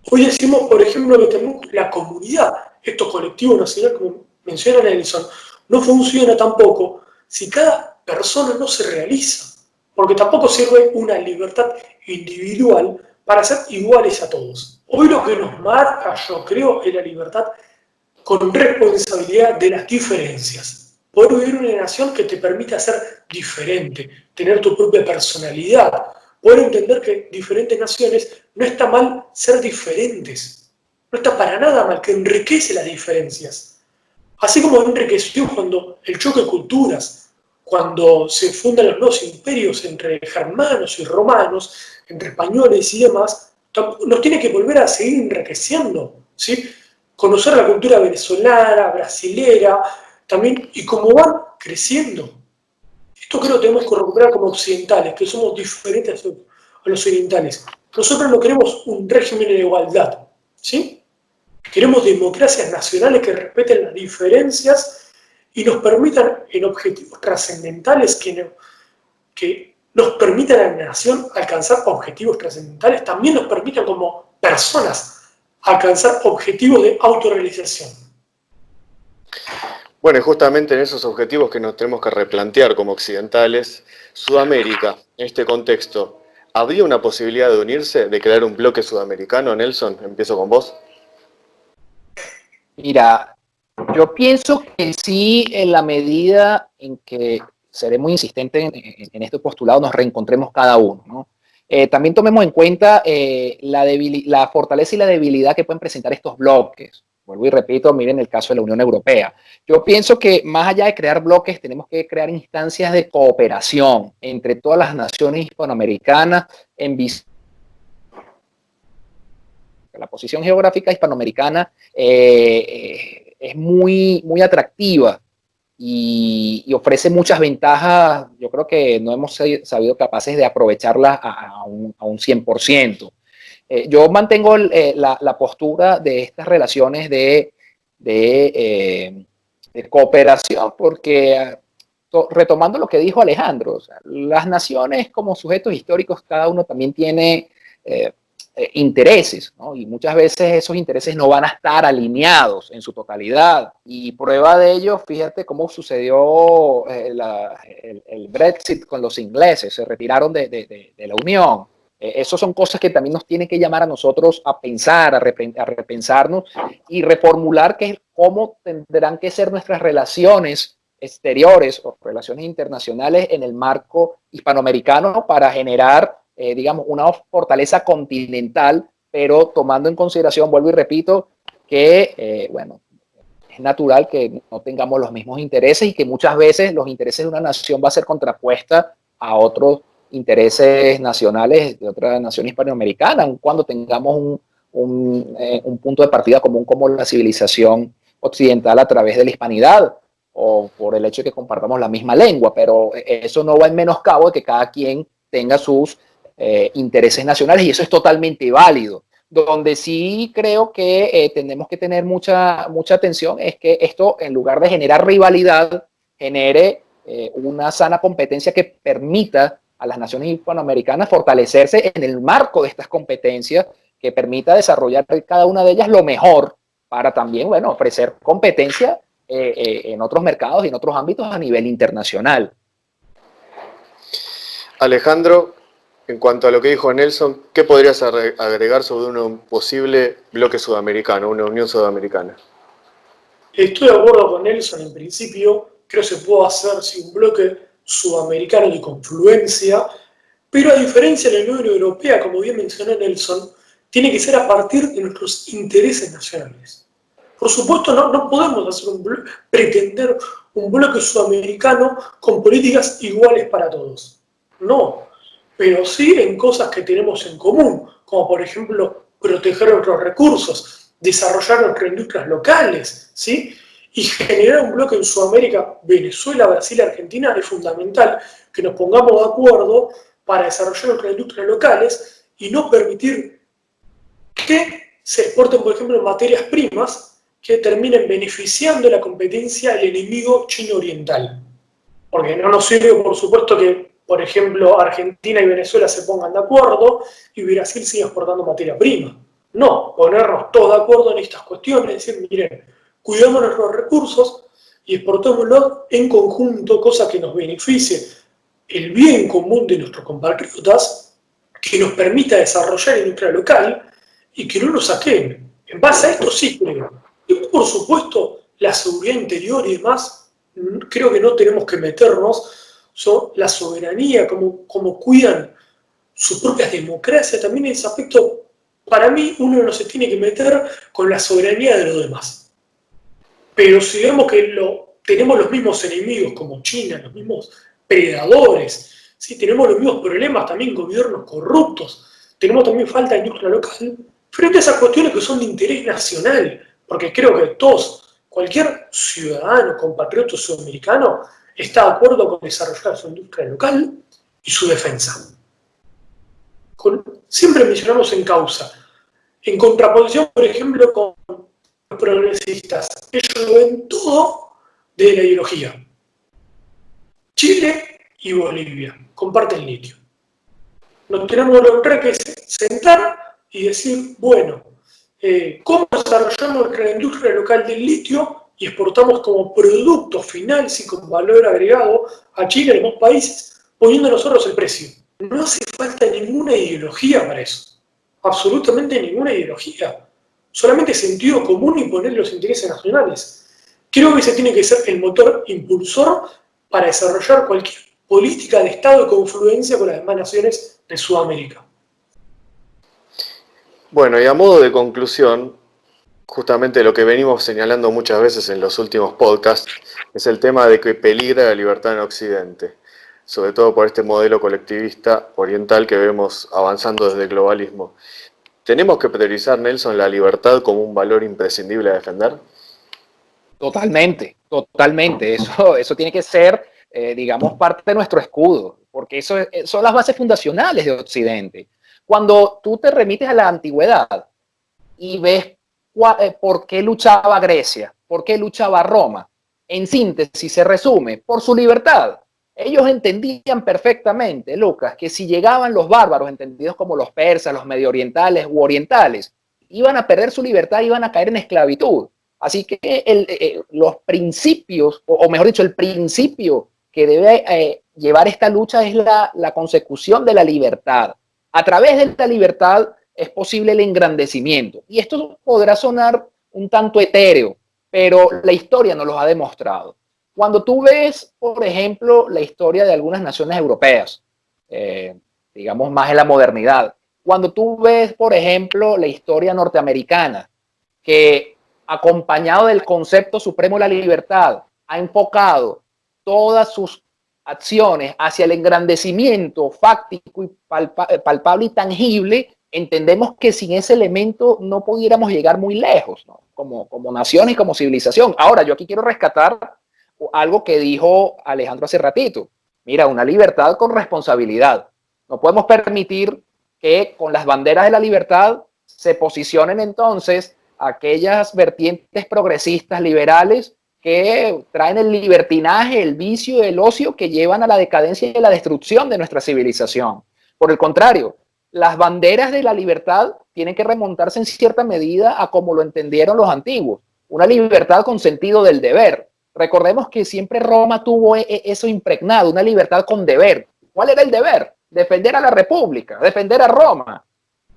Hoy decimos, por ejemplo, que tenemos la comunidad, esto colectivo nacional, como menciona Nelson, no funciona tampoco si cada persona no se realiza, porque tampoco sirve una libertad individual para ser iguales a todos. Hoy lo que nos marca, yo creo, es la libertad con responsabilidad de las diferencias. Poder vivir en una nación que te permita ser diferente, tener tu propia personalidad, poder entender que diferentes naciones no está mal ser diferentes, no está para nada mal, que enriquece las diferencias. Así como enriqueció cuando el choque de culturas, cuando se fundan los nuevos imperios entre germanos y romanos, entre españoles y demás, nos tiene que volver a seguir enriqueciendo, ¿sí? Conocer la cultura venezolana, brasilera, también, y cómo van creciendo. Esto creo que tenemos que recuperar como occidentales, que somos diferentes a los orientales. Nosotros no queremos un régimen de igualdad, ¿sí? Queremos democracias nacionales que respeten las diferencias y nos permitan en objetivos trascendentales que nos permitan a la nación alcanzar objetivos trascendentales, también nos permitan como personas alcanzar objetivos de autorrealización. Bueno, y justamente en esos objetivos que nos tenemos que replantear como occidentales, Sudamérica, en este contexto, ¿habría una posibilidad de unirse, de crear un bloque sudamericano, Nelson? Empiezo con vos. Mira, yo pienso que sí, en la medida en que seré muy insistente en este postulado, nos reencontremos cada uno, ¿no? También tomemos en cuenta la fortaleza y la debilidad que pueden presentar estos bloques. Vuelvo y repito, miren el caso de la Unión Europea. Yo pienso que más allá de crear bloques, tenemos que crear instancias de cooperación entre todas las naciones hispanoamericanas en vista la posición geográfica hispanoamericana es muy atractiva y ofrece muchas ventajas. Yo creo que no hemos sabido capaces de aprovecharlas a un 100%. Yo mantengo la postura de estas relaciones de cooperación porque, retomando lo que dijo Alejandro, o sea, las naciones como sujetos históricos, cada uno también tiene intereses, ¿no? Y muchas veces esos intereses no van a estar alineados en su totalidad. Y prueba de ello, fíjate cómo sucedió el Brexit con los ingleses, se retiraron de la Unión. Esas son cosas que también nos tienen que llamar a nosotros a pensar, a repensarnos y reformular cómo tendrán que ser nuestras relaciones exteriores o relaciones internacionales en el marco hispanoamericano para generar digamos, una fortaleza continental, pero tomando en consideración, vuelvo y repito, que, bueno, es natural que no tengamos los mismos intereses y que muchas veces los intereses de una nación va a ser contrapuesta a otros intereses nacionales de otra nación hispanoamericana, aun cuando tengamos un punto de partida común como la civilización occidental a través de la hispanidad o por el hecho de que compartamos la misma lengua, pero eso no va en menoscabo de que cada quien tenga sus intereses nacionales y eso es totalmente válido. Donde sí creo que tenemos que tener mucha atención es que esto, en lugar de generar rivalidad, genere una sana competencia que permita a las naciones hispanoamericanas fortalecerse en el marco de estas competencias, que permita desarrollar cada una de ellas lo mejor para también, bueno, ofrecer competencia en otros mercados y en otros ámbitos a nivel internacional. Alejandro, en cuanto a lo que dijo Nelson, ¿qué podrías agregar sobre un posible bloque sudamericano, una unión sudamericana? Estoy de acuerdo con Nelson en principio, creo que se puede hacer sin un bloque sudamericano de confluencia, pero a diferencia de la Unión Europea, como bien mencionó Nelson, tiene que ser a partir de nuestros intereses nacionales. Por supuesto, no podemos hacer pretender un bloque sudamericano con políticas iguales para todos. No, pero sí en cosas que tenemos en común, como por ejemplo proteger nuestros recursos, desarrollar nuestras industrias locales, ¿sí? Y generar un bloque en Sudamérica, Venezuela, Brasil y Argentina es fundamental que nos pongamos de acuerdo para desarrollar nuestras industrias locales y no permitir que se exporten, por ejemplo, materias primas que terminen beneficiando la competencia del enemigo chino oriental. Porque no nos sirve, por supuesto, que, por ejemplo, Argentina y Venezuela se pongan de acuerdo y Brasil siga exportando materia prima. No, ponernos todos de acuerdo en estas cuestiones, decir, miren, cuidemos nuestros recursos y exportémoslos en conjunto, cosa que nos beneficie el bien común de nuestros compatriotas, que nos permita desarrollar industria local y que no nos saquen. En base a esto sí creo. Y por supuesto, la seguridad interior y demás, creo que no tenemos que meternos. La soberanía, como cuidan sus propias democracias, también en ese aspecto, para mí, uno no se tiene que meter con la soberanía de los demás. Pero si vemos que tenemos los mismos enemigos como China, los mismos predadores, ¿sí? Tenemos los mismos problemas también, gobiernos corruptos, tenemos también falta de industria local, frente a esas cuestiones que son de interés nacional, porque creo que todos, cualquier ciudadano, compatriota sudamericano, está de acuerdo con desarrollar su industria local y su defensa. Siempre mencionamos en causa, en contraposición, por ejemplo, con los progresistas. Ellos lo ven todo de la ideología. Chile y Bolivia comparten litio. Nos tenemos que sentar y decir, bueno, ¿cómo desarrollamos nuestra industria local del litio y exportamos como producto final, sí, con valor agregado a Chile y a demás países, poniendo nosotros el precio? No hace falta ninguna ideología para eso. Absolutamente ninguna ideología. Solamente sentido común y poner los intereses nacionales. Creo que ese tiene que ser el motor impulsor para desarrollar cualquier política de Estado de confluencia con las demás naciones de Sudamérica. Bueno, y a modo de conclusión, justamente lo que venimos señalando muchas veces en los últimos podcasts es el tema de que peligra la libertad en Occidente, sobre todo por este modelo colectivista oriental que vemos avanzando desde el globalismo. ¿Tenemos que priorizar, Nelson, la libertad como un valor imprescindible a defender? Totalmente, totalmente. Eso tiene que ser, digamos, parte de nuestro escudo, porque eso son las bases fundacionales de Occidente. Cuando tú te remites a la antigüedad y ves por qué luchaba Grecia, por qué luchaba Roma, en síntesis se resume, por su libertad. Ellos entendían perfectamente, Lucas, que si llegaban los bárbaros, entendidos como los persas, los medio orientales u orientales, iban a perder su libertad, iban a caer en esclavitud. Así que los principios, o mejor dicho, el principio que debe llevar esta lucha es la consecución de la libertad. A través de la libertad es posible el engrandecimiento. Y esto podrá sonar un tanto etéreo, pero la historia nos lo ha demostrado. Cuando tú ves, por ejemplo, la historia de algunas naciones europeas, digamos más en la modernidad, cuando tú ves, por ejemplo, la historia norteamericana, que acompañado del concepto supremo de la libertad, ha enfocado todas sus acciones hacia el engrandecimiento fáctico y palpable y tangible, entendemos que sin ese elemento no pudiéramos llegar muy lejos, ¿no? Como nación y como civilización. Ahora, yo aquí quiero rescatar algo que dijo Alejandro hace ratito. Mira, una libertad con responsabilidad. No podemos permitir que con las banderas de la libertad se posicionen entonces aquellas vertientes progresistas liberales que traen el libertinaje, el vicio, el ocio que llevan a la decadencia y a la destrucción de nuestra civilización. Por el contrario, las banderas de la libertad tienen que remontarse en cierta medida a como lo entendieron los antiguos. una libertad con sentido del deber. Recordemos que siempre Roma tuvo eso impregnado, una libertad con deber. ¿Cuál era el deber? Defender a la República, defender a Roma.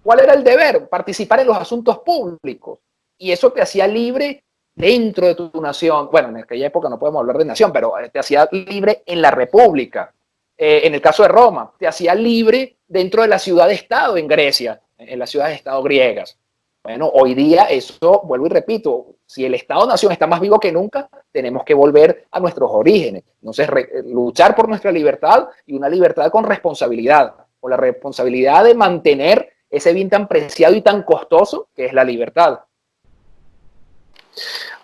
¿Cuál era el deber? Participar en los asuntos públicos. Y eso te hacía libre dentro de tu nación. Bueno, en aquella época no podemos hablar de nación, pero te hacía libre en la República. En el caso de Roma, te hacía libre dentro de la ciudad-estado en Grecia, en las ciudades-estado griegas. Bueno, hoy día eso, vuelvo y repito, si el Estado-Nación está más vivo que nunca, tenemos que volver a nuestros orígenes. Entonces, luchar por nuestra libertad y una libertad con responsabilidad, con la responsabilidad de mantener ese bien tan preciado y tan costoso que es la libertad.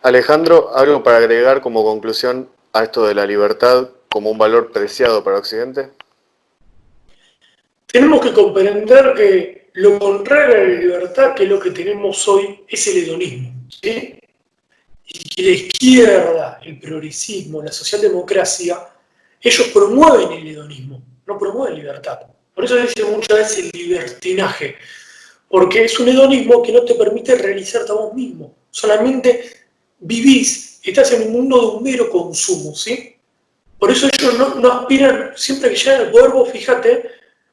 Alejandro, algo para agregar como conclusión a esto de la libertad como un valor preciado para Occidente. Tenemos que comprender que lo contrario a la libertad, que es lo que tenemos hoy, es el hedonismo, ¿sí? Y que la izquierda, el progresismo, la socialdemocracia, ellos promueven el hedonismo, no promueven libertad. Por eso dicen muchas veces el libertinaje, porque es un hedonismo que no te permite realizarte a vos mismo. Solamente vivís, estás en un mundo de un mero consumo, ¿sí? Por eso ellos no aspiran, siempre que llegan al poder, vos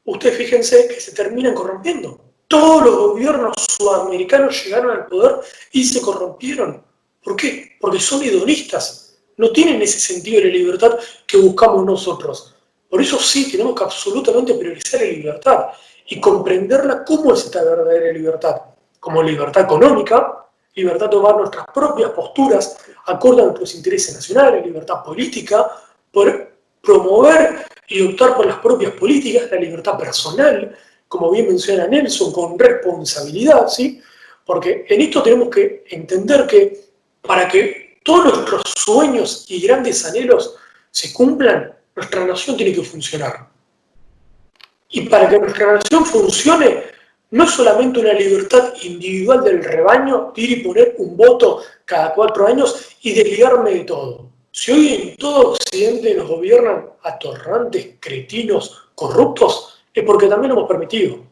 ustedes fíjense que se terminan corrompiendo. Todos los gobiernos sudamericanos llegaron al poder y se corrompieron. ¿Por qué? Porque son hedonistas. No tienen ese sentido de la libertad que buscamos nosotros. Por eso sí, tenemos que absolutamente priorizar la libertad y comprenderla como es esta verdadera libertad. Como libertad económica, libertad de tomar nuestras propias posturas acorde a nuestros intereses nacionales, libertad política, por promover y optar por las propias políticas, la libertad personal, como bien menciona Nelson, con responsabilidad, ¿sí? Porque en esto tenemos que entender que para que todos nuestros sueños y grandes anhelos se cumplan, nuestra nación tiene que funcionar. Y para que nuestra nación funcione, no es solamente una libertad individual del rebaño de ir y poner un voto cada 4 años y desligarme de todo. Si hoy en todo Occidente nos gobiernan atorrantes, cretinos, corruptos, es porque también lo hemos permitido.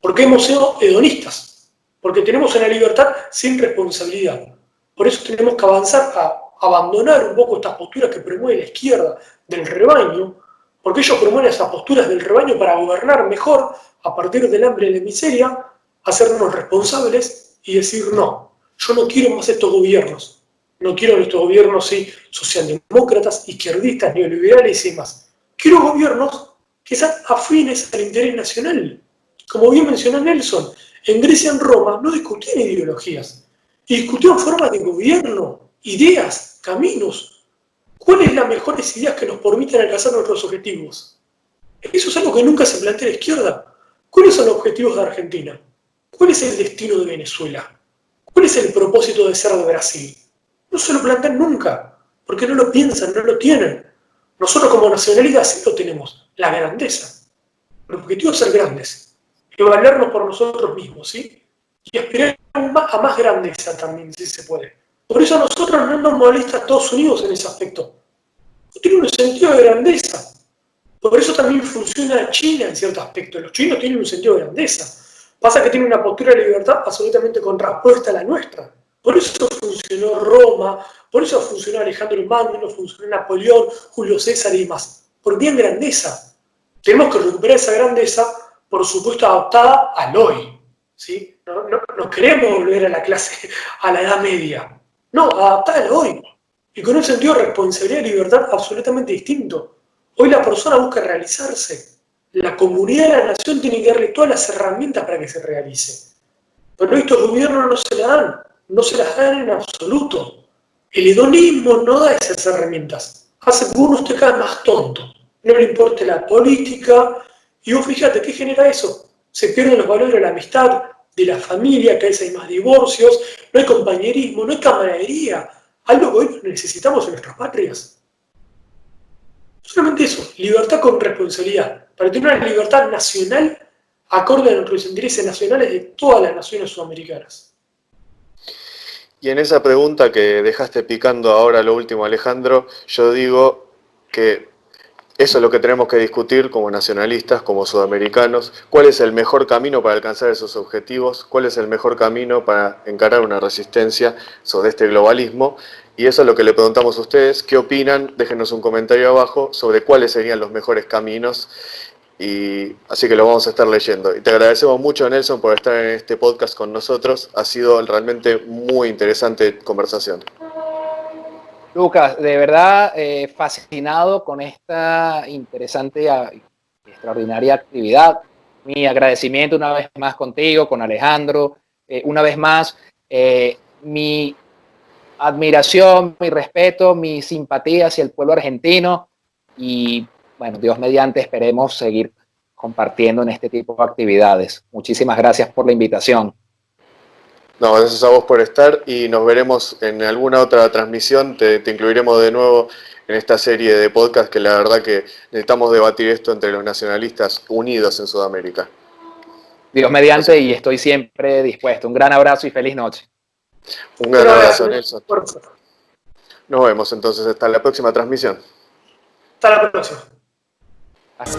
Porque hemos sido hedonistas. Porque tenemos una libertad sin responsabilidad. Por eso tenemos que avanzar a abandonar un poco estas posturas que promueve la izquierda del rebaño, porque ellos promueven esas posturas del rebaño para gobernar mejor a partir del hambre y la miseria, hacernos responsables y decir no, yo no quiero más estos gobiernos. No quiero estos gobiernos sí, socialdemócratas, izquierdistas, neoliberales y demás. Quiero gobiernos que sean afines al interés nacional. Como bien mencionó Nelson, en Grecia y en Roma no discutían ideologías, y discutían formas de gobierno, ideas, caminos. ¿Cuáles son las mejores ideas que nos permiten alcanzar nuestros objetivos? Eso es algo que nunca se plantea a la izquierda. ¿Cuáles son los objetivos de Argentina? ¿Cuál es el destino de Venezuela? ¿Cuál es el propósito de ser de Brasil? No se lo plantean nunca, porque no lo piensan, no lo tienen. Nosotros como nacionalidad sí lo tenemos, la grandeza. El objetivo es ser grandes, valernos por nosotros mismos, ¿sí? Y aspirar a más grandeza también, si se puede. Por eso a nosotros no nos molesta Estados Unidos en ese aspecto. Tiene un sentido de grandeza. Por eso también funciona China en cierto aspecto. Los chinos tienen un sentido de grandeza. Pasa que tienen una postura de libertad absolutamente contrapuesta a la nuestra. Por eso funcionó Roma, por eso funcionó Alejandro Magno, funcionó Napoleón, Julio César y demás. Porque tienen grandeza. Tenemos que recuperar esa grandeza, por supuesto, adaptada al hoy. ¿Sí? No queremos volver a la clase, a la Edad Media. No, adaptada al hoy. Y con un sentido de responsabilidad y libertad absolutamente distinto. Hoy la persona busca realizarse. La comunidad de la nación tiene que darle todas las herramientas para que se realice. Pero estos gobiernos no se las dan. No se las dan en absoluto. El hedonismo no da esas herramientas. Hace que uno esté cada vez más tonto. No le importe la política. Y vos fíjate, ¿qué genera eso? Se pierden los valores de la amistad, de la familia, que a veces hay más divorcios, no hay compañerismo, no hay camaradería. Algo que hoy necesitamos en nuestras patrias. Solamente eso, libertad con responsabilidad. Para tener una libertad nacional acorde a nuestros intereses nacionales de todas las naciones sudamericanas. Y en esa pregunta que dejaste picando ahora lo último, Alejandro, yo digo que Eso es lo que tenemos que discutir como nacionalistas, como sudamericanos. ¿Cuál es el mejor camino para alcanzar esos objetivos? ¿Cuál es el mejor camino para encarar una resistencia sobre este globalismo? Y eso es lo que le preguntamos a ustedes. ¿Qué opinan? Déjenos un comentario abajo sobre cuáles serían los mejores caminos. Y así que lo vamos a estar leyendo. Y te agradecemos mucho, Nelson, por estar en este podcast con nosotros. Ha sido realmente muy interesante conversación. Lucas, de verdad fascinado con esta interesante y extraordinaria actividad. Mi agradecimiento una vez más contigo, con Alejandro. Una vez más, mi admiración, mi respeto, mi simpatía hacia el pueblo argentino. Y bueno, Dios mediante, esperemos seguir compartiendo en este tipo de actividades. Muchísimas gracias por la invitación. No, gracias a vos por estar y nos veremos en alguna otra transmisión. Te incluiremos de nuevo en esta serie de podcast que la verdad que necesitamos debatir esto entre los nacionalistas unidos en Sudamérica. Dios mediante, y estoy siempre dispuesto. Un gran abrazo y feliz noche. Un gran abrazo, Nelson. Nos vemos entonces hasta la próxima transmisión. Hasta la próxima. Hasta